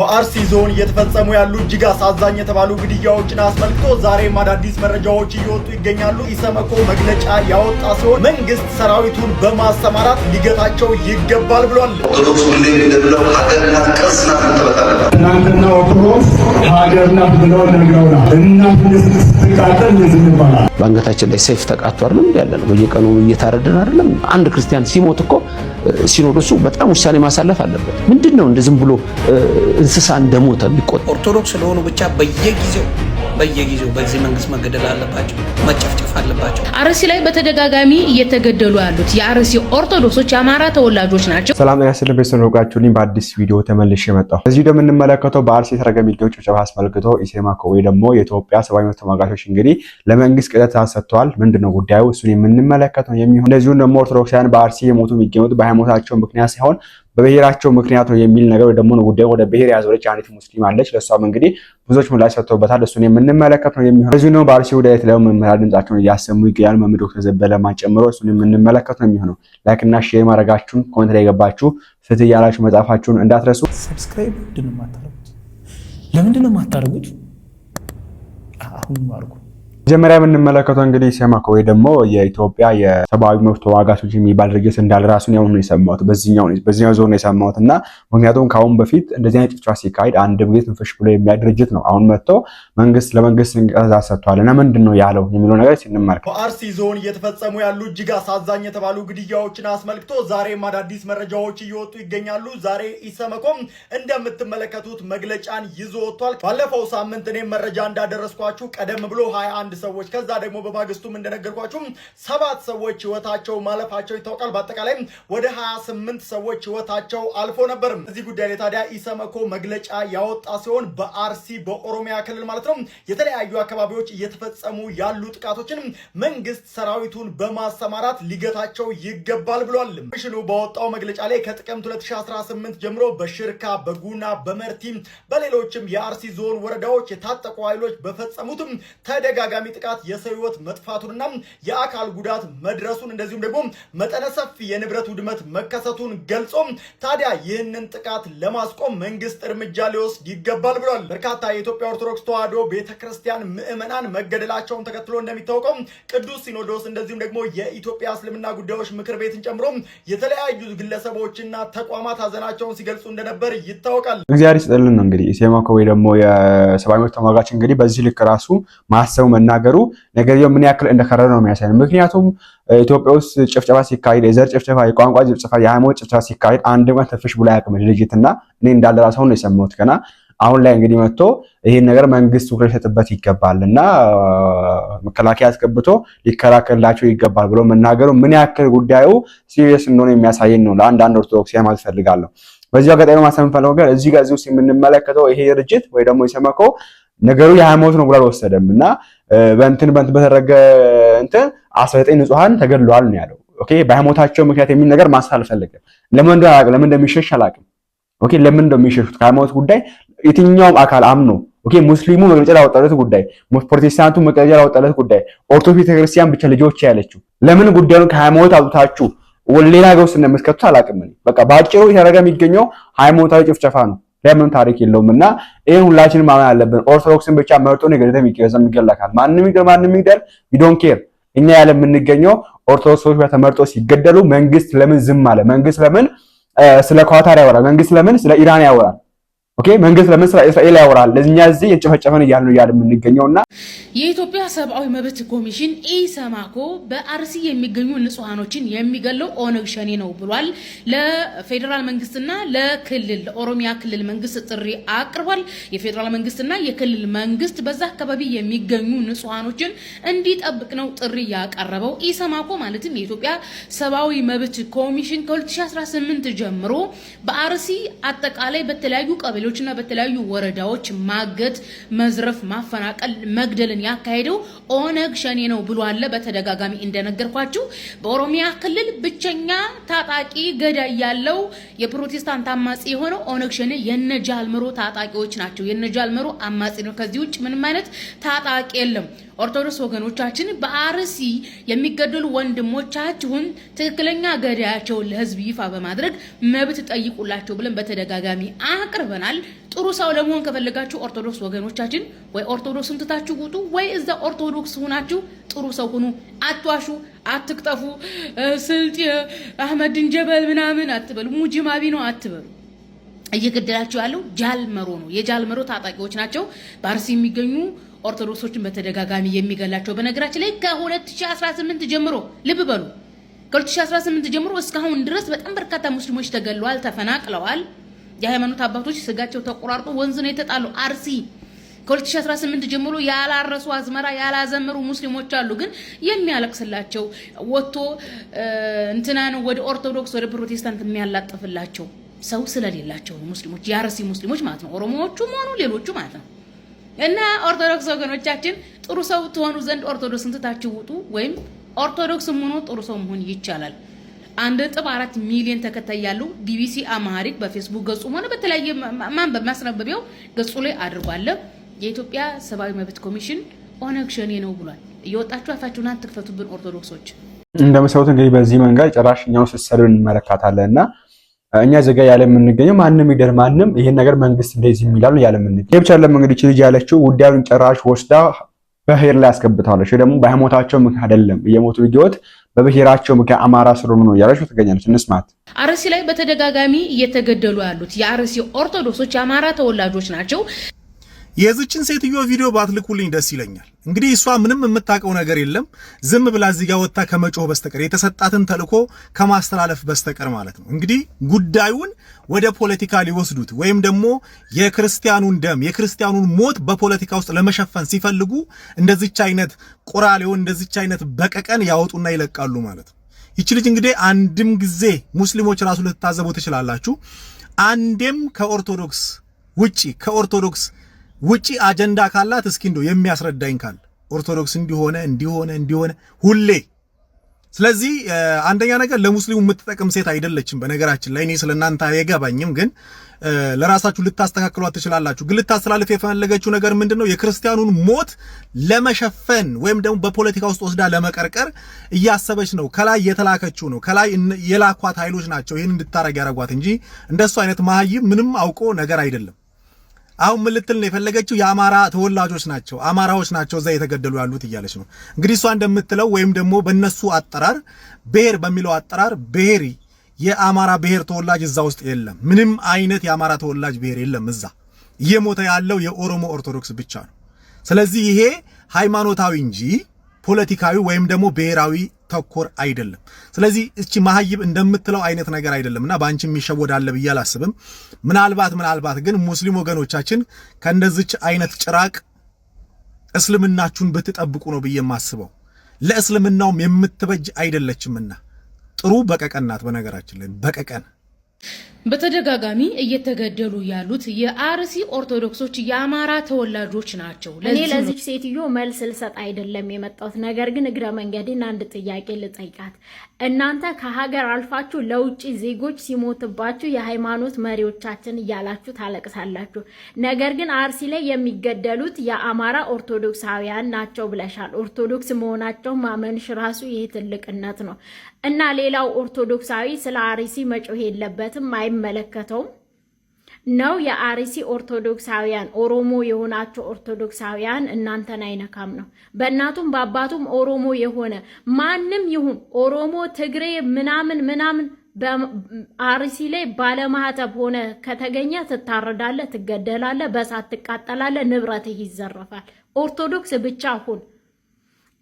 በአርሲ ዞን እየተፈጸሙ ያሉ እጅግ አሳዛኝ የተባሉ ግድያዎችን አስመልክቶ ዛሬም አዳዲስ መረጃዎች እየወጡ ይገኛሉ። ኢሰመኮ መግለጫ ያወጣ ሲሆን መንግስት ሰራዊቱን በማሰማራት ሊገታቸው ይገባል ብሏል። ኦርቶዶክስ ሁሌ እንደብለው ሀገርና ቅርስናት ተበታለ ትናንትና ኦርቶዶክስ ሀገርናት ብለው ነግረውናል። እናት ስትቃጠል ዝም ይባላል። በአንገታችን ላይ ሰይፍ ተቃጥቶ አይደለም ያለ ነው። በየቀኑ እየታረደን አይደለም። አንድ ክርስቲያን ሲሞት እኮ ሲኖዶሱ በጣም ውሳኔ ማሳለፍ አለበት። ምንድነው እንደ ዝም ብሎ እንስሳ እንደሞተ የሚቆጠር? ኦርቶዶክስ ስለሆኑ ብቻ በየጊዜው በዚህ መንግስት መገደል አለባቸው፣ መጨፍጨፍ አለባቸው። አርሲ ላይ በተደጋጋሚ እየተገደሉ ያሉት የአርሲ ኦርቶዶክሶች የአማራ ተወላጆች ናቸው። ሰላም ያስልም በሰኖቃችሁልኝ በአዲስ ቪዲዮ ተመልሼ መጣሁ። እዚህ ደግሞ የምንመለከተው በአርሲ የተደረገ ሚዲያዎች ጭፍጨፋ አስመልክቶ ኢሰመኮ ወይ ደግሞ የኢትዮጵያ ሰብአዊ መብት ተሟጋቾች እንግዲህ ለመንግስት ቅጣት ሰጥተዋል። ምንድነው ጉዳዩ? እሱን የምንመለከተው የሚሆን እንደዚሁም ደግሞ ኦርቶዶክሳውያን በአርሲ የሞቱ የሚገኙት በሃይማኖታቸው ምክንያት ሳይሆን በብሔራቸው ምክንያት ነው የሚል ነገር ወይ ደግሞ ጉዳዩ ወደ ብሔር ያዞረች አንዲት ሙስሊም አለች። ለሷም እንግዲህ ብዙዎች ምላሽ ሰጥተውበታል። እሱን የምንመለከት ነው የሚሆነው። እዚሁ ነው በአርሲ ወደ የተለያዩ መምህራን ድምጻቸውን እያሰሙ ይገኛሉ። መምህር ዶክተር ዘበለማ ጨምሮ እሱን የምንመለከት ነው የሚሆነው። ላይክ እና ሼር ማድረጋችሁን ኮሜንት ላይ ገባችሁ ፍትህ ያላችሁ መጻፋችሁን እንዳትረሱ። ሰብስክራይብ ለምንድን ነው የማታደርጉት? አሁን ማርኩ መጀመሪያ የምንመለከተው እንግዲህ ኢሰመኮ ወይ ደግሞ የኢትዮጵያ የሰብአዊ መብት ተሟጋቾች የሚባል ድርጅት እንዳለ ራሱን ያው ነው የሰማሁት። በዚህኛው ዞን ነው የሰማሁት እና ምክንያቱም ከአሁን በፊት እንደዚህ አይነት ጭፍጨፋ ሲካሄድ አንድ ብጌት እንፍሽ ብሎ የሚያይ ድርጅት ነው። አሁን መጥቶ ለመንግስት እንቅስቃሴ ሰጥቷል እና ምንድን ነው ያለው የሚለው ነገር ሲንመለከት በአርሲ ዞን እየተፈጸሙ ያሉ እጅግ አሳዛኝ የተባሉ ግድያዎችን አስመልክቶ ዛሬም አዳዲስ መረጃዎች እየወጡ ይገኛሉ። ዛሬ ኢሰመኮም እንደምትመለከቱት መግለጫን ይዞ ወጥቷል። ባለፈው ሳምንት እኔም መረጃ እንዳደረስኳችሁ ቀደም ብሎ 21 ሰዎች ከዛ ደግሞ በማግስቱም እንደነገርኳችሁ 7 ሰዎች ህይወታቸው ማለፋቸው ይታወቃል። በአጠቃላይ ወደ 28 ሰዎች ህይወታቸው አልፎ ነበር። እዚህ ጉዳይ ላይ ታዲያ ኢሰመኮ መግለጫ ያወጣ ሲሆን በአርሲ በኦሮሚያ ክልል ማለት ነው የተለያዩ አካባቢዎች እየተፈጸሙ ያሉ ጥቃቶችን መንግስት ሰራዊቱን በማሰማራት ሊገታቸው ይገባል ብሏል። ኮሚሽኑ ባወጣው መግለጫ ላይ ከጥቅምት 2018 ጀምሮ በሽርካ፣ በጉና፣ በመርቲ በሌሎችም የአርሲ ዞን ወረዳዎች የታጠቁ ኃይሎች በፈጸሙትም ተደጋጋሚ ጥቃት የሰው ህይወት መጥፋቱንና የአካል ጉዳት መድረሱን እንደዚሁም ደግሞ መጠነ ሰፊ የንብረት ውድመት መከሰቱን ገልጾ ታዲያ ይህንን ጥቃት ለማስቆም መንግስት እርምጃ ሊወስድ ይገባል ብሏል። በርካታ የኢትዮጵያ ኦርቶዶክስ ተዋሕዶ ቤተክርስቲያን ምዕመናን መገደላቸውን ተከትሎ እንደሚታወቀው ቅዱስ ሲኖዶስ እንደዚሁም ደግሞ የኢትዮጵያ እስልምና ጉዳዮች ምክር ቤትን ጨምሮ የተለያዩ ግለሰቦችና ተቋማት ሀዘናቸውን ሲገልጹ እንደነበር ይታወቃል። እግዚአብሔር ይስጥልን ነው እንግዲህ ኢሰመኮ ወይ ደግሞ የሰብአዊ መብት ተሟጋች እንግዲህ በዚህ ልክ ራሱ ማሰቡ መናገሩ ነገርየው ምን ያክል እንደከረረ ነው የሚያሳየው። ምክንያቱም ኢትዮጵያ ውስጥ ጭፍጨፋ ሲካሄድ የዘር ጭፍጨፋ፣ የቋንቋ ጭፍጨፋ፣ የሃይማኖት ጭፍጨፋ ሲካሄድ አንድ ቀን ተፍሽ ብሎ አያውቅም ድርጅትና እኔ እንዳለ ራስህ ነው የሰማሁት ገና አሁን ላይ እንግዲህ መጥቶ ይሄን ነገር መንግስት ትኩረት ሊሰጥበት ይገባልና መከላከያ አስገብቶ ሊከላከልላቸው ይገባል ብሎ መናገሩ ምን ያክል ጉዳዩ ሲሪየስ እንደሆነ የሚያሳየን ነው። ለአንዳንድ ኦርቶዶክስ ማለት ፈልጋለሁ። በዚህ አጋጣሚ ማሰብ ፈልገው ነገር እዚህ ጋር ውስጥ የምንመለከተው ይሄ ድርጅት ወይ ደግሞ ኢሰመኮ ነገሩ የሃይማኖት ነው ብሎ አልወሰደም እና በእንትን በተደረገ 19 ንጹሃን ተገድለዋል ነው ያለው። ኦኬ በሃይማኖታቸው ምክንያት የሚል ነገር ማሳል አልፈለገም። ለምን እንደሚሸሽ አላውቅም። ኦኬ ለምን እንደሚሸሹት ከሃይማኖት ጉዳይ የትኛውም አካል አምኖ ኦኬ ሙስሊሙ መግለጫ ያወጣለት ጉዳይ፣ ፕሮቴስታንቱ መግለጫ ያወጣለት ጉዳይ፣ ኦርቶዶክስ ቤተክርስቲያን ብቻ ልጆች ያለችው ለምን ጉዳዩን ከሃይማኖት አውጥታችሁ ሌላ ነገር ውስጥ እንደምትከቱት አላውቅም። በቃ ባጭሩ የተደረገ የሚገኘው ሃይማኖታዊ ጭፍጨፋ ነው። ለምን ታሪክ የለውምና ይሄን ሁላችንም ማመን አለብን። ኦርቶዶክስን ብቻ መርጦ ነገርተ ይገለካል። ማንንም ይግደል ዊ ዶንት ኬር። እኛ ያለ የምንገኘው ኦርቶዶክሶች ተመርጦ ሲገደሉ መንግስት ለምን ዝም አለ? መንግስት ለምን ስለ ኳታር ያወራል? መንግስት ለምን ስለ ኢራን ያወራል? ኦኬ መንግስት ለምን ስለ እስራኤል ያወራል? ለኛ እዚህ የጨፈጨፈን እያልን የምንገኘውና የኢትዮጵያ ሰብአዊ መብት ኮሚሽን ኢሰመኮ በአርሲ የሚገኙ ንጹሃኖችን የሚገለው ኦነግ ሸኔ ነው ብሏል። ለፌደራል መንግስትና ለክልል ለኦሮሚያ ክልል መንግስት ጥሪ አቅርቧል። የፌደራል መንግስትና የክልል መንግስት በዛ አካባቢ የሚገኙ ንጹሃኖችን እንዲጠብቅ ነው ጥሪ ያቀረበው። ኢሰመኮ ማለትም የኢትዮጵያ ሰብአዊ መብት ኮሚሽን ከ2018 ጀምሮ በአርሲ አጠቃላይ በተለያዩ ቀበሌዎችና በተለያዩ ወረዳዎች ማገት፣ መዝረፍ፣ ማፈናቀል፣ መግደልን ያካሄደው ኦነግ ሸኔ ነው ብሏል። በተደጋጋሚ እንደነገርኳችሁ በኦሮሚያ ክልል ብቸኛ ታጣቂ ገዳይ ያለው የፕሮቴስታንት አማጺ የሆነው ኦነግ ሸኔ የነጃልመሮ ታጣቂዎች ናቸው። የነጃልመሮ አማጺ ነው። ከዚህ ውጭ ምንም አይነት ታጣቂ የለም። ኦርቶዶክስ ወገኖቻችን በአርሲ የሚገደሉ ወንድሞቻችሁን ትክክለኛ ገዳያቸውን ለህዝብ ይፋ በማድረግ መብት ጠይቁላቸው ብለን በተደጋጋሚ አቅርበናል። ይሆናል። ጥሩ ሰው ለመሆን ከፈለጋችሁ ኦርቶዶክስ ወገኖቻችን ወይ ኦርቶዶክስን ትታችሁ ውጡ ወይ እዛ ኦርቶዶክስ ሆናችሁ ጥሩ ሰው ሁኑ። አትዋሹ፣ አትቅጠፉ፣ ስልጤ አህመድን ጀበል ምናምን አትበሉ፣ ሙጂማቢ ነው አትበሉ። እየገደላችሁ ያለው ጃልመሮ ነው። የጃልመሮ ታጣቂዎች ናቸው በአርሲ የሚገኙ ኦርቶዶክሶችን በተደጋጋሚ የሚገላቸው። በነገራችን ላይ ከ2018 ጀምሮ ልብ በሉ ከ2018 ጀምሮ እስካሁን ድረስ በጣም በርካታ ሙስሊሞች ተገለዋል፣ ተፈናቅለዋል። የሃይማኖት አባቶች ስጋቸው ተቆራርጦ ወንዝ ነው የተጣለው። አርሲ ከ2018 ጀምሮ ያላረሱ አዝመራ ያላዘመሩ ሙስሊሞች አሉ። ግን የሚያለቅስላቸው ወጥቶ እንትናን ወደ ኦርቶዶክስ ወደ ፕሮቴስታንት የሚያላጥፍላቸው ሰው ስለሌላቸው ሙስሊሞች የአርሲ ሙስሊሞች ማለት ነው። ኦሮሞዎቹም ሆኑ ሌሎቹ ማለት ነው። እና ኦርቶዶክስ ወገኖቻችን ጥሩ ሰው ትሆኑ ዘንድ ኦርቶዶክስን ትታችሁ ውጡ ወይም ኦርቶዶክስም ሆኖ ጥሩ ሰው መሆን ይቻላል። 1.4 ሚሊዮን ተከታይ ያለው ቢቢሲ አማሪክ በፌስቡክ ገጹ ሆነ በተለያየ ማንበብ ማስነበቢያው ገጹ ላይ አድርጓል። የኢትዮጵያ ሰብአዊ መብት ኮሚሽን ኦነግ ሸኔ ነው ብሏል። እየወጣችሁ አፋችሁን አትክፈቱብን ኦርቶዶክሶች። እንደምሰውት እንግዲህ በዚህ መንገድ ጭራሽኛው ሲሰሩ እንመለከታለንና እኛ ዘጋ ያለ የምንገኘው ማንንም ይደር ማንንም ይሄን ነገር መንግስት እንደዚህ የሚላሉ ያለ የምንገኘው ይብቻ ለመንግስት ልጅ ያለችው ጉዳዩን ጭራሽ ወስዳ በሄር ላይ አስገብታለች። ደግሞ በሃይማኖታቸው ምክንያት አይደለም እየሞቱ ቢገወት በብሔራቸው ምክንያት አማራ ስለሆኑ ነው ያለችው ትገኛለች። እንስማት። አርሲ ላይ በተደጋጋሚ እየተገደሉ ያሉት የአርሲ ኦርቶዶክሶች የአማራ ተወላጆች ናቸው። የዚችን ሴትዮ ቪዲዮ ባትልኩልኝ ደስ ይለኛል። እንግዲህ እሷ ምንም የምታውቀው ነገር የለም ዝም ብላ እዚህ ጋር ወጣ ከመጮህ በስተቀር የተሰጣትን ተልኮ ከማስተላለፍ በስተቀር ማለት ነው። እንግዲህ ጉዳዩን ወደ ፖለቲካ ሊወስዱት ወይም ደግሞ የክርስቲያኑን ደም የክርስቲያኑን ሞት በፖለቲካ ውስጥ ለመሸፈን ሲፈልጉ እንደዚች አይነት ቁራሌው እንደዚች አይነት በቀቀን ያወጡና ይለቃሉ ማለት ነው። ይቺ ልጅ እንግዲህ አንድም ጊዜ ሙስሊሞች ራሱ ልትታዘቡ ትችላላችሁ። አንዴም ከኦርቶዶክስ ውጪ አጀንዳ ካላት እስኪ እንደው የሚያስረዳኝ ካለ ኦርቶዶክስ እንዲሆነ ሁሌ። ስለዚህ አንደኛ ነገር ለሙስሊሙ የምትጠቅም ሴት አይደለችም። በነገራችን ላይ እኔ ስለናንተ አይገባኝም፣ ግን ለራሳችሁ ልታስተካክሏት ትችላላችሁ። ግን ልታስተላልፍ የፈለገችው ነገር ምንድነው? የክርስቲያኑን ሞት ለመሸፈን ወይም ደግሞ በፖለቲካ ውስጥ ወስዳ ለመቀርቀር እያሰበች ነው። ከላይ የተላከችው ነው። ከላይ የላኳት ኃይሎች ናቸው ይሄን እንድታረግ ያረጓት እንጂ እንደሱ አይነት መሀይም ምንም አውቆ ነገር አይደለም። አሁን ምን ልትል ነው የፈለገችው? የአማራ ተወላጆች ናቸው አማራዎች ናቸው እዛ የተገደሉ ያሉት እያለች ነው። እንግዲህ እሷ እንደምትለው ወይም ደግሞ በእነሱ አጠራር ብሔር በሚለው አጠራር ብሔር የአማራ ብሔር ተወላጅ እዛ ውስጥ የለም። ምንም አይነት የአማራ ተወላጅ ብሔር የለም እዛ። እየሞተ ያለው የኦሮሞ ኦርቶዶክስ ብቻ ነው። ስለዚህ ይሄ ሃይማኖታዊ እንጂ ፖለቲካዊ ወይም ደግሞ ብሔራዊ ተኮር አይደለም። ስለዚህ እቺ መሀይብ እንደምትለው አይነት ነገር አይደለምና ባንቺ የሚሸወድ አለ ብዬ አላስብም። ምናልባት ግን ሙስሊም ወገኖቻችን ከእንደዚች አይነት ጭራቅ እስልምናችሁን ብትጠብቁ ነው ብዬ የማስበው። ለእስልምናውም የምትበጅ አይደለችምና ጥሩ በቀቀን ናት። በነገራችን ላይ በቀቀን በተደጋጋሚ እየተገደሉ ያሉት የአርሲ ኦርቶዶክሶች የአማራ ተወላጆች ናቸው። እኔ ለዚህ ሴትዮ መልስ ልሰጥ አይደለም የመጣሁት። ነገር ግን እግረ መንገዴን አንድ ጥያቄ ልጠይቃት። እናንተ ከሀገር አልፋችሁ ለውጭ ዜጎች ሲሞትባችሁ የሃይማኖት መሪዎቻችን እያላችሁ ታለቅሳላችሁ። ነገር ግን አርሲ ላይ የሚገደሉት የአማራ ኦርቶዶክሳውያን ናቸው ብለሻል። ኦርቶዶክስ መሆናቸው ማመንሽ ራሱ ይሄ ትልቅነት ነው እና ሌላው ኦርቶዶክሳዊ ስለ አርሲ መጮህ የለበትም አይመለከተውም ነው። የአርሲ ኦርቶዶክሳውያን ኦሮሞ የሆናቸው ኦርቶዶክሳውያን እናንተን አይነካም ነው። በእናቱም በአባቱም ኦሮሞ የሆነ ማንም ይሁን ኦሮሞ፣ ትግሬ ምናምን በአርሲ ላይ ባለማህተብ ሆነ ከተገኘ ትታረዳለ፣ ትገደላለ፣ በሳት ትቃጠላለ፣ ንብረትህ ይዘረፋል። ኦርቶዶክስ ብቻ ሁን።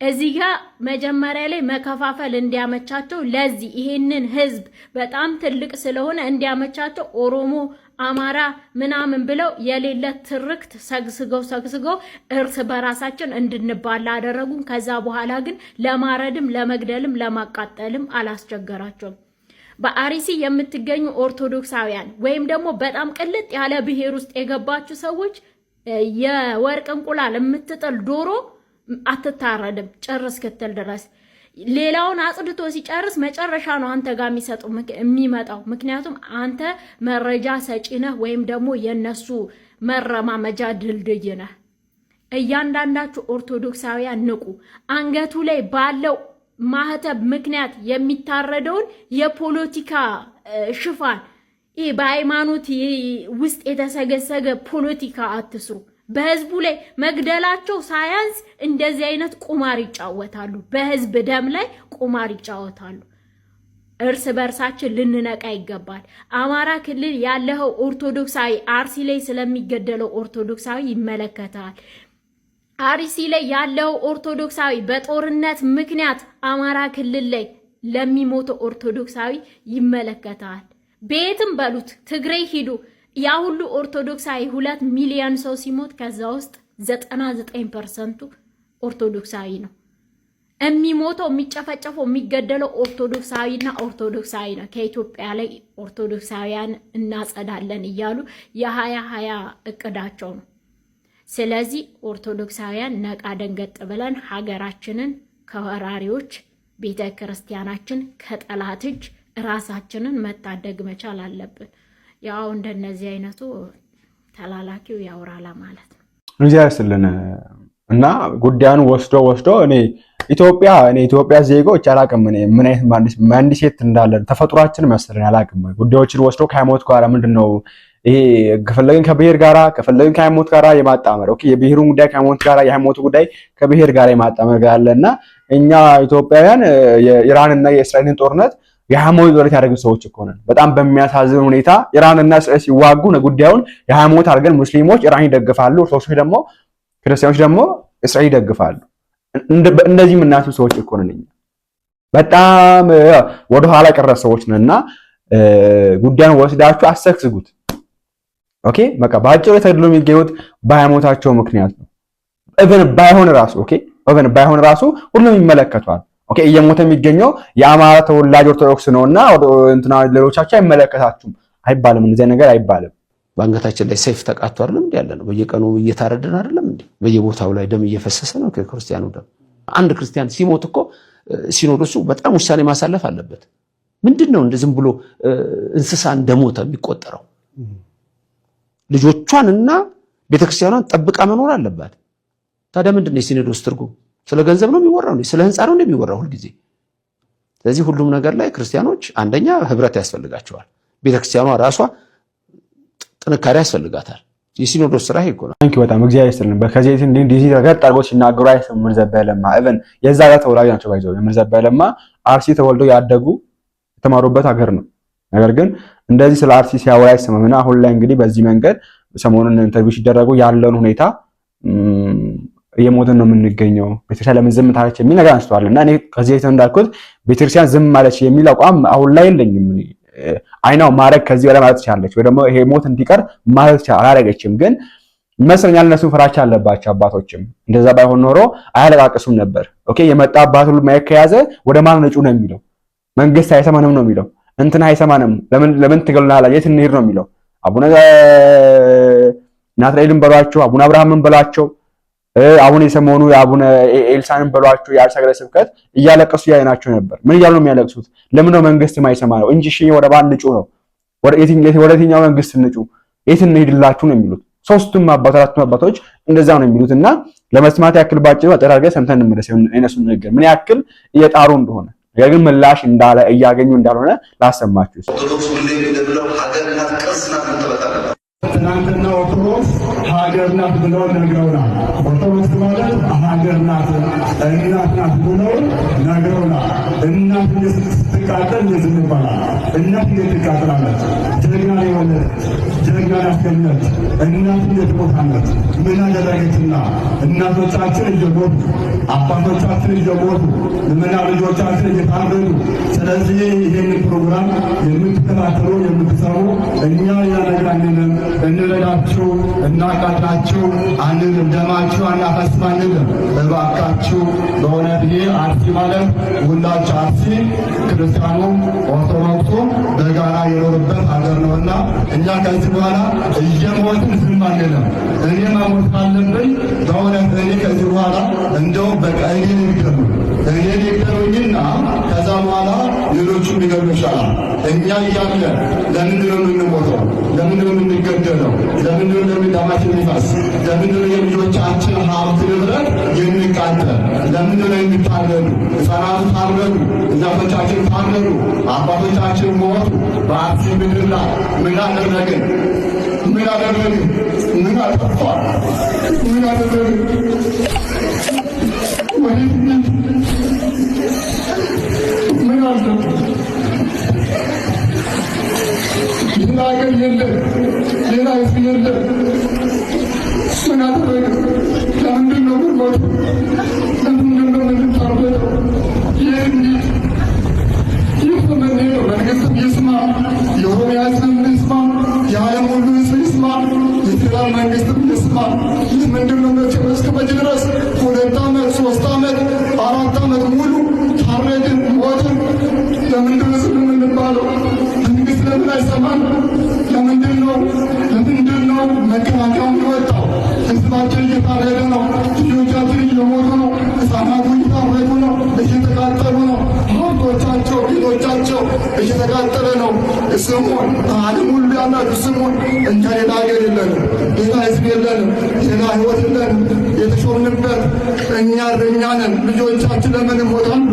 እዚህ ጋር መጀመሪያ ላይ መከፋፈል እንዲያመቻቸው ለዚህ ይሄንን ህዝብ በጣም ትልቅ ስለሆነ እንዲያመቻቸው ኦሮሞ፣ አማራ ምናምን ብለው የሌለ ትርክት ሰግስገው እርስ በራሳችን እንድንባላ አደረጉን። ከዛ በኋላ ግን ለማረድም ለመግደልም ለማቃጠልም አላስቸገራቸውም። በአርሲ የምትገኙ ኦርቶዶክሳውያን ወይም ደግሞ በጣም ቅልጥ ያለ ብሔር ውስጥ የገባችሁ ሰዎች የወርቅ እንቁላል የምትጥል ዶሮ አትታረድም ጭርስ ክትል ድረስ። ሌላውን አጽድቶ ሲጨርስ መጨረሻ ነው አንተ ጋር የሚመጣው። ምክንያቱም አንተ መረጃ ሰጪ ነህ ወይም ደግሞ የነሱ መረማመጃ ድልድይ ነህ። እያንዳንዳችሁ ኦርቶዶክሳውያን ንቁ። አንገቱ ላይ ባለው ማህተብ ምክንያት የሚታረደውን የፖለቲካ ሽፋን ይህ በሃይማኖት ውስጥ የተሰገሰገ ፖለቲካ አትስሩ። በህዝቡ ላይ መግደላቸው ሳያንስ እንደዚህ አይነት ቁማር ይጫወታሉ። በህዝብ ደም ላይ ቁማር ይጫወታሉ። እርስ በርሳችን ልንነቃ ይገባል። አማራ ክልል ያለው ኦርቶዶክሳዊ አርሲ ላይ ስለሚገደለው ኦርቶዶክሳዊ ይመለከታል። አርሲ ላይ ያለው ኦርቶዶክሳዊ በጦርነት ምክንያት አማራ ክልል ላይ ለሚሞተው ኦርቶዶክሳዊ ይመለከታል። ቤትም በሉት ትግራይ ሂዱ ያ ሁሉ ኦርቶዶክሳዊ 2 ሚሊዮን ሰው ሲሞት ከዛ ውስጥ 99% ኦርቶዶክሳዊ ነው። የሚሞተው የሚጨፈጨፈው የሚገደለው ኦርቶዶክሳዊና ኦርቶዶክሳዊ ነው። ከኢትዮጵያ ላይ ኦርቶዶክሳውያን እናጸዳለን እያሉ የ2020 እቅዳቸው ነው። ስለዚህ ኦርቶዶክሳውያን ነቃ ደንገጥ ብለን ሀገራችንን ከወራሪዎች ቤተ ክርስቲያናችን ከጠላት እጅ ራሳችንን መታደግ መቻል አለብን። ያው እንደነዚህ አይነቱ ተላላኪው ያወራላ ማለት ነው። እግዚአብሔር እና ጉዳዩን ወስዶ እኔ ኢትዮጵያ ዜጎች አላቅም ምን አይነት ማንዲሴት እንዳለ ተፈጥሯችን መሰለኝ አላቅም። ጉዳዮችን ወስዶ ከሃይማኖት ጋር ምንድነው ይሄ ከፈለግን ከብሔር ጋራ ከፈለግን ከሃይማኖት ጋራ የማጣመር ኦኬ የብሔሩ ጉዳይ ከሃይማኖት ጋራ የሃይማኖቱ ጉዳይ ከብሔር ጋራ የማጣመር ጋር አለና እኛ ኢትዮጵያውያን የኢራንና የእስራኤልን ጦርነት የሃይማኖት ጦርነት ያደረጉ ሰዎች እኮ ነን። በጣም በሚያሳዝን ሁኔታ ኢራንና እስራኤል ሲዋጉ ጉዳዩን የሃይማኖት አድርገን ሙስሊሞች ኢራን ይደግፋሉ፣ ኦርቶዶክሶች ደግሞ ክርስቲያኖች ደግሞ እስራኤል ይደግፋሉ። እንደዚህ የምናስብ ሰዎች እኮ ነን እኛ። በጣም ወደ ኋላ ቀረ ሰዎች ነንና ጉዳዩን ወስዳችሁ አሰክስጉት። ኦኬ በቃ ባጭሩ ተድሎ የሚገኙት በሃይማኖታቸው ምክንያት ነው። ኢቭን ባይሆን ራሱ ሁሉም ይመለከቷል። ኦኬ እየሞተ የሚገኘው የአማራ ተወላጅ ኦርቶዶክስ ነውና እንትና ሌሎቻቸው አይመለከታችሁም አይባልም። እንደዚህ ነገር አይባልም። ባንገታችን ላይ ሰይፍ ተቃጥቶ አይደለም እንዴ ያለነው? በየቀኑ እየታረደን አይደለም እንዴ? በየቦታው ላይ ደም እየፈሰሰ ነው ከክርስቲያኑ ደም። አንድ ክርስቲያን ሲሞት እኮ ሲኖዶሱ በጣም ውሳኔ ማሳለፍ አለበት። ምንድነው እንደ ዝም ብሎ እንስሳ እንደሞተ የሚቆጠረው? ልጆቿንና ቤተክርስቲያኗን ጠብቃ መኖር አለባት። ታዲያ ምንድነው የሲኖዶስ ትርጉም? ስለ ገንዘብ ነው የሚወራው? ስለ ህንፃ ነው የሚወራው ሁሉ ጊዜ? ስለዚህ ሁሉም ነገር ላይ ክርስቲያኖች አንደኛ ህብረት ያስፈልጋቸዋል። ቤተክርስቲያኗ ራሷ ጥንካሬ ያስፈልጋታል። የሲኖዶስ ስራ ይሄ ነው። ታንኪ በጣም እግዚአብሔር ይስጥልን። በከዚህ እንዲህ ነገር ጠርጎ ሲናገሩ አይሰማም። ምን ዘበለማ ኢቭን የዛ ጋር ተወላጅ ናቸው ባይዘው ምን ዘበለማ አርሲ ተወልደው ያደጉ የተማሩበት ሀገር ነው። ነገር ግን እንደዚህ ስለ አርሲ ሲያወራ አይሰማምና አሁን ላይ እንግዲህ በዚህ መንገድ ሰሞኑን ኢንተርቪው ሲደረጉ ያለውን ሁኔታ የሞተን ነው የምንገኘው። ቤተክርስቲያን ለምን ዝም ታለች የሚል ነገር አንስተዋልና እኔ ከዚህ የተን እንዳልኩት ቤተክርስቲያን ዝም ማለች የሚል አቋም አሁን ላይ የለኝም። አይናው ማረግ ከዚህ በላይ ማለት ይቻላልች ወይ ደግሞ ይሄ ሞት እንዲቀር ማለት ይቻላል አላረገችም። ግን መስለኛል እነሱ ፍራቻ አለባቸው አባቶችም። እንደዛ ባይሆን ኖሮ አያለቃቅሱም ነበር። ኦኬ የመጣ አባት ሁሉ ማይክ ከያዘ ወደ ማን ነጩ ነው የሚለው? መንግስት አይሰማንም ነው የሚለው። እንትና አይሰማንም ለምን ትገሉናላ የት እንሄድ ነው የሚለው። አቡነ ናትናኤልን በሏቸው፣ አቡነ አብርሃምን በሏቸው፣ አቡነ የሰሞኑ የአቡነ ኤልሳንን በሏቸው የአርሰገለ ስብከት እያለቀሱ ያይናቸው ነበር። ምን እያሉ ነው የሚያለቅሱት? ለምን ነው መንግስት ማይሰማ ነው እንጂ እሺ ወደ ባን ንጩ ነው ወደ የትኛው መንግስት ንጩ የት እንሄድላችሁ ነው የሚሉት። ሶስቱም አባቶች አባቶች እንደዛ ነው የሚሉትና ለመስማት ያክል ባጭሩ አጠራርገ ሰምተን እንመለስ እነሱን ነገር ምን ያክል እየጣሩ እንደሆነ ነገር ግን ምላሽ እንዳለ እያገኙ እንዳልሆነ ላሰማችሁ። ኦርቶዶክስ ሁሌ እንደምለው ሀገር ናት፣ ቅርስ ናት፣ መጠበቅ ትናንትና ኦርቶዶክስ ሀገር ናት ብለው ነግረውናል። ኦርቶዶክስ ማለት ሀገር ናት እናት ናት ብለው ነግረውናል። እናት ስትቃጠል ዝም ይባላል። እናት እንዴት ትቃጠላለች? ጀግና የሆነች ጀግና ያስገኘች እናት እንዴት ሞታለች? ምን አደረገችና? እናቶቻችን እየሞቱ አባቶቻችን እየሞቱ ምና ልጆቻችን እየታረዱ። ስለዚህ ይህን ፕሮግራም የምትከታተሉ የምትሰሩ እኛ ያነግራንንም እንረዳችሁ እናቃጥላችሁ አንልም፣ ደማችሁ አናፈስም አንልም። እባካችሁ በእውነት ይሄ አርሲ ማለት ሁላችሁ አርሲ ክርስቲያኑ ኦርቶዶክሱ በጋራ የኖርበት ሀገር ነውና እኛ ከዚህ በኋላ እየሞትን ዝም አንልም። እኔ ማሞት ካለብን በእውነት እኔ ከዚህ በኋላ እንደው በቃ እኔ ይገሉኝና ከዛ በኋላ ሌሎቹ ሊገሉ ይሻላል። እኛ እያለ ለምንድን ነው የምንሞተው? ለምንድን ነው የምንገደለው? ለምንድን ነው ደማችን የሚፈስ? ለምንድን ነው የልጆቻችን ሀብት ንብረት የሚቃጠል? ለምንድን ነው የሚታረዱ? ሕፃናቱ ታረዱ፣ እናቶቻችን ታረዱ፣ አባቶቻችን ሞቱ። በአርሲ ምድር ላይ ምን አደረግን? ምን አደረግን? ምን አጠፋን? ምን አደረግን? ወዴት ምን አደረግን? ሌላ ሀገር የለም፣ ሌላ ህዝብ የለም። ምን አደረግን? ለምንድን ነው ምንሞት? ለምንድን ነው ምንታረደው? ይህ ምንሄደው? መንግስትም ይስማ፣ የኦሮሚያ ህዝብም ይስማ፣ የዓለም ሁሉ ህዝብ ይስማ፣ የፌዴራል መንግስትም ይስማ። ይህ ምንድን ነው? እስከ መቼ ድረስ 2 ዓመት 3 ዓመት 4 ዓመት ሙሉ ታረድን፣ ሞትን? ለምንድን ነው ዝም የምንባለው? መንግስት ለምን አይሰማን? ለምንድን ነው መከላከያው የወጣው? ህዝባችን እየታረደ ነው። ልጆቻችን እየሞቱ ነው። ህፃናቱ እየታረዱ ነው፣ እየተቃጠሉ ነው። ሀብቶቻቸው፣ ቤቶቻቸው እየተቃጠለ ነው። ስሙን ዓለም ሁሉ ያላችሁ ስሙን። እኛ ሌላ ሀገር የለንም፣ ሌላ ህዝብ የለንም፣ ሌላ ህይወት የለንም። የተሾምንበት እኛ እረኛ ነን። ልጆቻችን ለምን ይሞታሉ?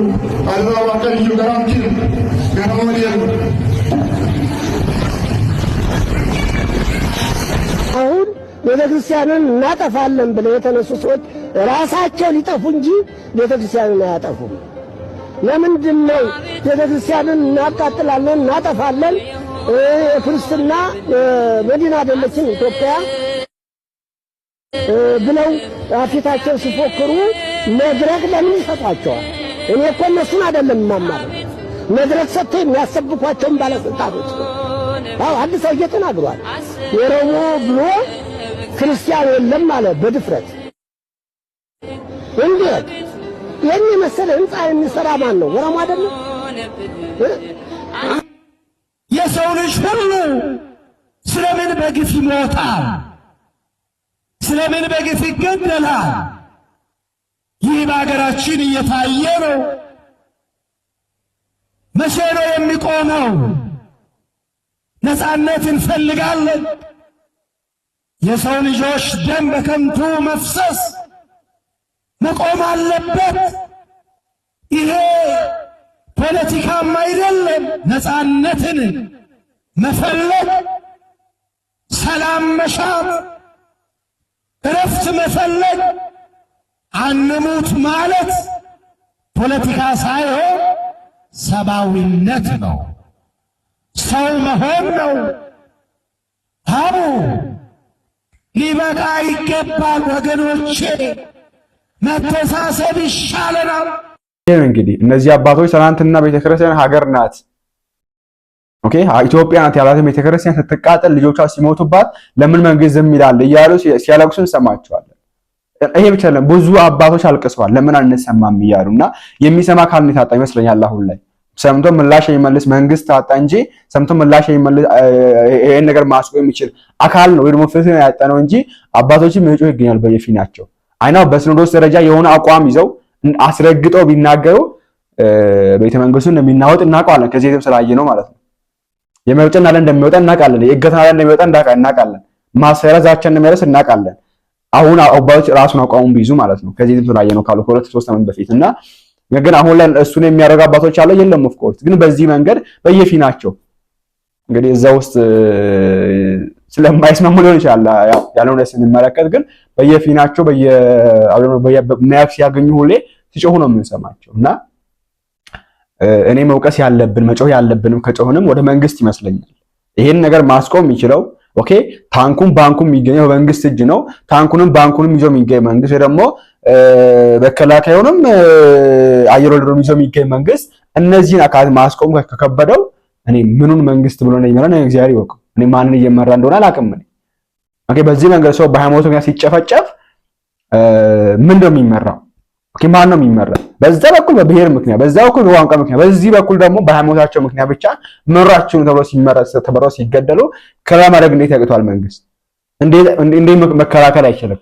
አድራባ ቀልዩ ገራምቲ ገረሞዴል አሁን ቤተክርስቲያንን እናጠፋለን ብለው የተነሱ ሰዎች ራሳቸው ሊጠፉ እንጂ ቤተክርስቲያንን አያጠፉም። ለምንድን ነው ቤተክርስቲያንን እናቃጥላለን እናጠፋለን? የክርስትና መዲና አይደለችን ኢትዮጵያ ብለው ፊታቸው ሲፎክሩ መድረክ ለምን ይሰጧቸዋል? እኔ እኮ እነሱን አይደለም የማማረው፣ መድረክ ሰጥተው የሚያሰብኳቸውን ባለስልጣኖች ነው። አዎ አንድ ሰውዬ ተናግሯል። ኦሮሞ ብሎ ክርስቲያን የለም አለ በድፍረት። እንዴት የኔ መሰለ ህንጻ የሚሰራ ማን ነው? ኦሮሞ አይደለም? የሰው ልጅ ሁሉ ስለምን በግፍ ይሞታል? ስለምን በግፍ ይገደላል? ይህ በሀገራችን እየታየ ነው። መቼ ነው የሚቆመው? ነፃነት እንፈልጋለን። የሰው ልጆች ደም በከንቱ መፍሰስ መቆም አለበት። ይሄ ፖለቲካም አይደለም። ነፃነትን መፈለግ፣ ሰላም መሻት፣ እረፍት መፈለግ፣ አንሙት ማለት ፖለቲካ ሳይሆን ሰብአዊነት ነው። ሰው መሆን ነው። አቡ ሊበቃ ይገባል ወገኖቼ፣ መተሳሰብ ይሻለናል። ይህ እንግዲህ እነዚህ አባቶች ትናንትና ቤተክርስቲያን ሀገር ናት፣ ኦኬ ኢትዮጵያ ናት ያላት ቤተክርስቲያን ስትቃጠል ልጆቿ ሲሞቱባት ለምን መንግስት ዝም ይላል እያሉ ሲያለቅሱ እንሰማቸዋለን። ይሄ ብቻ አይደለም፣ ብዙ አባቶች አልቅሰዋል ለምን አንሰማም እያሉና የሚሰማ ካልን የታጣ ይመስለኛል አሁን ላይ ሰምቶ ምላሽ የሚመልስ መንግስት ታጣ እንጂ ሰምቶ ምላሽ የሚመልስ ይሄን ነገር ማስቆም የሚችል አካል ነው ወይ ደግሞ ፍትህ ያጣነው እንጂ አባቶችም ይጮህ ይገኛል በየፊናቸው። አይናው በሲኖዶስ ደረጃ የሆነ አቋም ይዘው አስረግጠው ቢናገሩ ቤተ መንግስቱን እንደሚናወጥ እናውቃለን። ከዚህ የተም ስላየ ነው ማለት ነው። የመውጣና ላይ እንደሚወጣ እናውቃለን። የእገታ ላይ እንደሚወጣ እናውቃለን። ማሰረዛችን እንደሚያደርስ እናውቃለን። አሁን አባቶች ራሱን አቋሙን ቢይዙ ማለት ነው። ከዚህ የተም ስላየ ነው ካሉ 2-3 ዓመት በፊትና ግን አሁን ላይ እሱን የሚያደርጉ አባቶች አለ የለም። ኦፍ ኮርስ ግን በዚህ መንገድ በየፊናቸው እንግዲህ እዛ ውስጥ ስለማይስማሙ ሊሆን ይችላል ያለውን ስንመለከት ግን በየፊናቸው በየናያክ ሲያገኙ ሁሌ ሲጮሁ ነው የምንሰማቸው እና እኔ መውቀስ ያለብን መጮህ ያለብንም ከጮህንም ወደ መንግስት ይመስለኛል። ይሄን ነገር ማስቆም የሚችለው ኦኬ ታንኩን ባንኩን የሚገኘው በመንግስት እጅ ነው። ታንኩንም ባንኩንም ይዞ የሚገኝ መንግስት ወይ ደግሞ በከላካዩንም አየር ወለዱንም ይዞ የሚገኝ መንግስት እነዚህን አካላት ማስቆም ከከበደው እኔ ምኑን መንግስት ብሎ ነው የሚመራው? እግዚአብሔር ይወቅ። እኔ ማንን እየመራ እንደሆነ አላውቅም። ኦኬ በዚህ መንገድ ሰው በሃይማኖቱ ምክንያት ሲጨፈጨፍ ምን ነው የሚመራው? ኦኬ ማን ነው የሚመራው? በዛ በኩል በብሔር ምክንያት፣ በዛ በኩል በቋንቋ ምክንያት፣ በዚህ በኩል ደግሞ በሃይማኖታቸው ምክንያት ብቻ መራቸው ተብሎ ተበረው ሲገደሉ ከለማድረግ እንዴት ያቅቷል መንግስት? እንዴት መከላከል አይችልም?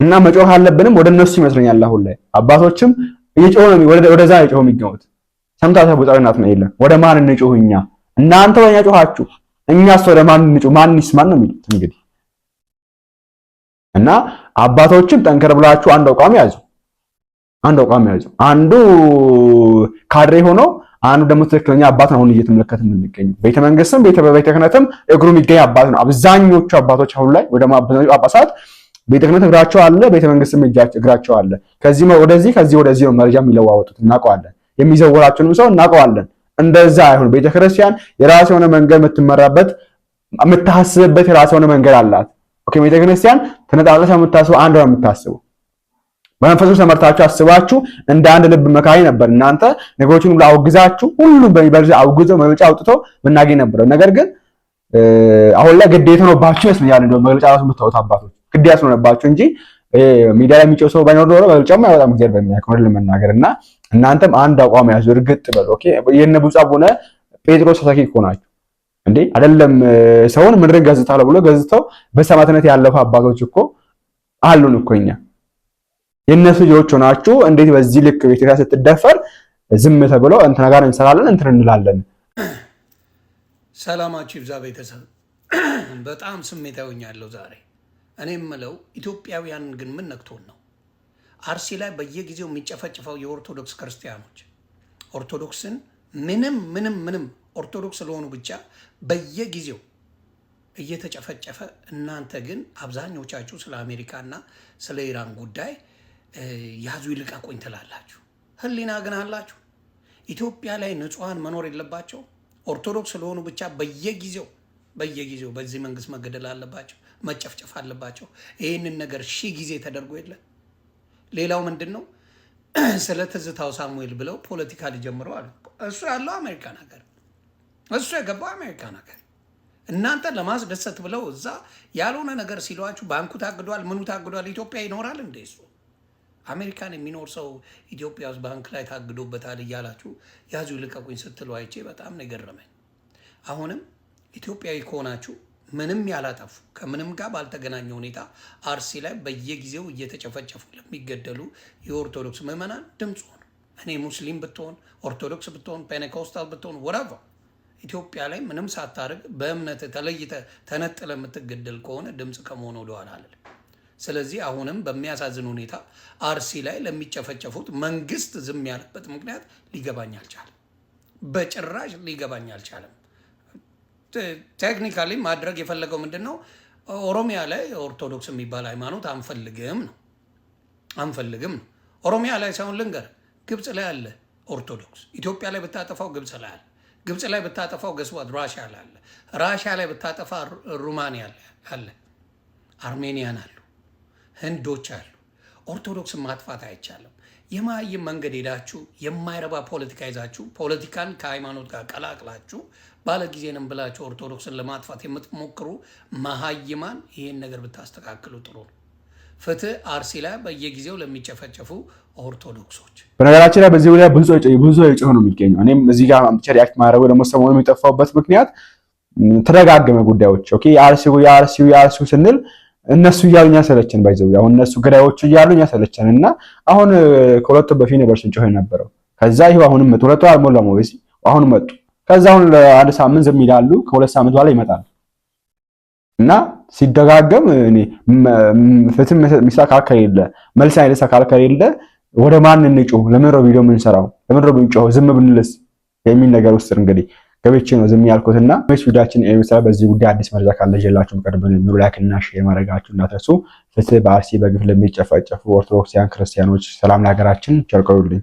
እና መጮህ አለብንም ወደ እነሱ ይመስለኛል። አሁን ላይ አባቶችም እየጮሁ ነው ወደዛ እየጮሁ የሚገኙት። ሰምታችሁ ቡጻናት ነው የለም ወደ ማን እንጮህኛ? እናንተ ወኛ ጮሃችሁ እኛስ ወደ ማን እንጩ ማን ይስማን ነው የሚሉት እንግዲህ። እና አባቶችም ጠንከር ብላችሁ አንድ አቋም ያዙ። አንዱ ካድሬ ሆኖ አንዱ ደግሞ ትክክለኛ አባት ነው አሁን እየተመለከተ የምንገኘው። ቤተ መንግስትም ቤተ ክህነትም እግሩ የሚገኝ አባት ነው። አብዛኞቹ አባቶች አሁን ላይ ወደ አብዛኞቹ ጳጳሳት ቤተ ክህነት እግራቸው አለ፣ ቤተ መንግስትም እግራቸው አለ። ከዚህ ወደዚህ ከዚህ ወደዚህ ነው መረጃ የሚለዋወጡት እናውቀዋለን። የሚዘወራቸውንም ሰው እናውቀዋለን። እንደዛ አይሁን። ቤተ ክርስቲያን የራስ የሆነ መንገድ የምትመራበት የምታስብበት የራስ የሆነ መንገድ አላት። ኦኬ ቤተ ክርስቲያን ተነጣጥላ የምታስበው አንድ ነው የምታስበው። በመንፈሱ ተመርታችሁ አስባችሁ እንደ አንድ ልብ መካሪ ነበር። እናንተ ነገሮችን ሁሉ አውግዛችሁ ሁሉም በሚበልጥ አውግዘው መግለጫ አውጥቶ ብናገኝ ነበር። ነገር ግን አሁን ላይ ግዴታ ነው ባችሁ ይመስለኛል። እንደው መግለጫ ራሱ የምታወጡ አባቶች ግዴታ ነው ነባችሁ እንጂ ሚዲያ ላይ የሚጮህ ሰው ባይኖር ኖሮ መግለጫም አይወጣም እግዚአብሔር በሚያከብር ለመናገርና እናንተም አንድ አቋም ያዙ። እርግጥ በሉ። ኦኬ የነ ብፁዕ አቡነ ጴጥሮስ ተሳኪ እኮ ናችሁ እንዴ? አይደለም ሰውን ምድርን ገዝተዋል ብሎ ገዝተው በሰማዕትነት ያለፉ አባቶች እኮ አሉን እኮ እኛ የነሱ ልጆች ሆናችሁ እንዴት በዚህ ልክ ቤተክርስቲያን ስትደፈር ዝም ተብሎ እንትና ጋር እንሰራለን እንትን እንላለን? ሰላማችሁ ይብዛ ቤተሰብ። በጣም ስሜታዊ ሆኛለሁ ዛሬ። እኔ የምለው ኢትዮጵያውያንን ግን ምን ነክቶን ነው? አርሲ ላይ በየጊዜው የሚጨፈጭፈው የኦርቶዶክስ ክርስቲያኖች ኦርቶዶክስን ምንም ኦርቶዶክስ ስለሆኑ ብቻ በየጊዜው እየተጨፈጨፈ፣ እናንተ ግን አብዛኞቻችሁ ስለ አሜሪካና ስለ ኢራን ጉዳይ ያዙ ይልቀቁኝ ትላላችሁ። ህሊና ግን አላችሁ? ኢትዮጵያ ላይ ንጹሐን መኖር የለባቸው? ኦርቶዶክስ ስለሆኑ ብቻ በየጊዜው በዚህ መንግስት መገደል አለባቸው፣ መጨፍጨፍ አለባቸው? ይህንን ነገር 1000 ጊዜ ተደርጎ የለ? ሌላው ምንድን ነው? ስለ ትዝታው ሳሙኤል ብለው ፖለቲካ ሊጀምረው አሉ። እሱ ያለው አሜሪካን ሀገር፣ እሱ የገባው አሜሪካን ሀገር። እናንተ ለማስደሰት ብለው እዛ ያልሆነ ነገር ሲሏችሁ ባንኩ ታግዷል፣ ምኑ ታግዷል። ኢትዮጵያ ይኖራል እንዴ? እሱ አሜሪካን የሚኖር ሰው ኢትዮጵያ ውስጥ ባንክ ላይ ታግዶበታል እያላችሁ ያዙ ልቀቁኝ ስትሉ አይቼ በጣም ነው የገረመኝ። አሁንም ኢትዮጵያዊ ከሆናችሁ ምንም ያላጠፉ ከምንም ጋር ባልተገናኘ ሁኔታ አርሲ ላይ በየጊዜው እየተጨፈጨፉ ለሚገደሉ የኦርቶዶክስ ምዕመናን ድምፅ ሆኑ። እኔ ሙስሊም ብትሆን ኦርቶዶክስ ብትሆን ፔኔኮስታል ብትሆን ወረቫ ኢትዮጵያ ላይ ምንም ሳታርግ በእምነት ተለይተ ተነጥለ የምትገደል ከሆነ ድምፅ ከመሆኑ ወደኋላ አለ። ስለዚህ አሁንም በሚያሳዝን ሁኔታ አርሲ ላይ ለሚጨፈጨፉት መንግስት ዝም ያለበት ምክንያት ሊገባኝ አልቻለም። በጭራሽ ሊገባኝ አልቻለም። ቴክኒካሊ ማድረግ የፈለገው ምንድን ነው? ኦሮሚያ ላይ ኦርቶዶክስ የሚባል ሃይማኖት አንፈልግም ነው። ኦሮሚያ ላይ ሳይሆን ልንገር፣ ግብፅ ላይ አለ ኦርቶዶክስ። ኢትዮጵያ ላይ ብታጠፋው ግብፅ ላይ አለ። ግብፅ ላይ ብታጠፋው ገስዋት ራሽያ ላይ አለ። ራሽያ ላይ ብታጠፋ ሩማንያ አለ። አርሜኒያን አሉ፣ ህንዶች አሉ። ኦርቶዶክስን ማጥፋት አይቻልም። የማይም መንገድ ሄዳችሁ የማይረባ ፖለቲካ ይዛችሁ ፖለቲካን ከሃይማኖት ጋር ቀላቅላችሁ ባለጊዜንም ብላችሁ ኦርቶዶክስን ለማጥፋት የምትሞክሩ መሀይማን ይህን ነገር ብታስተካክሉ ጥሩ ነው። ፍትህ አርሲ ላይ በየጊዜው ለሚጨፈጨፉ ኦርቶዶክሶች። በነገራችን ላይ በዚህ ላይ ብዙ የጮህ ነው የሚገኘው። እኔም እዚህ ጋር አምጥቼ ሪአክት ማድረጉ ደግሞ ሰሞኑን የሚጠፋውበት ምክንያት ተደጋገመ ጉዳዮች። ኦኬ የአርሲው ስንል እነሱ እያሉኛ ሰለቸን ባይዘው አሁን እነሱ ገዳዮቹ እያሉኛ ሰለቸን እና አሁን ከሁለቱ በፊት ነበር ስንጮህ የነበረው። ከዛ ይሄው አሁንም መጡ። ሁለቱ አልሞላም ወይስ አሁን መጡ። ከዛ አሁን ለአንድ ሳምንት ዝም ይላሉ። ከሁለት ሳምንት በኋላ ይመጣል እና ሲደጋገም እኔ ፍትህ የሚስተካከል የለ መልስ አይደሳካል የለ ወደ ማን እንጮህ? ለምን ነው ቪዲዮ የምንሰራው? ለምን ነው ብንጮህ ዝም ብንልስ የሚል ነገር ውስጥ እንግዲህ ገብቼ ነው ዝም ያልኩትና ቪዲዮአችን ኤምሳ በዚህ ጉዳይ አዲስ መረጃ ካለ ይዤላችሁ መቀርበን ነው። ላይክ እና ሼር ማድረጋችሁ እንዳትረሱ። ፍትህ በአርሲ በግፍ ለሚጨፈጨፉ ኦርቶዶክሳውያን ክርስቲያኖች፣ ሰላም ለሀገራችን። ቸር ቆዩልኝ።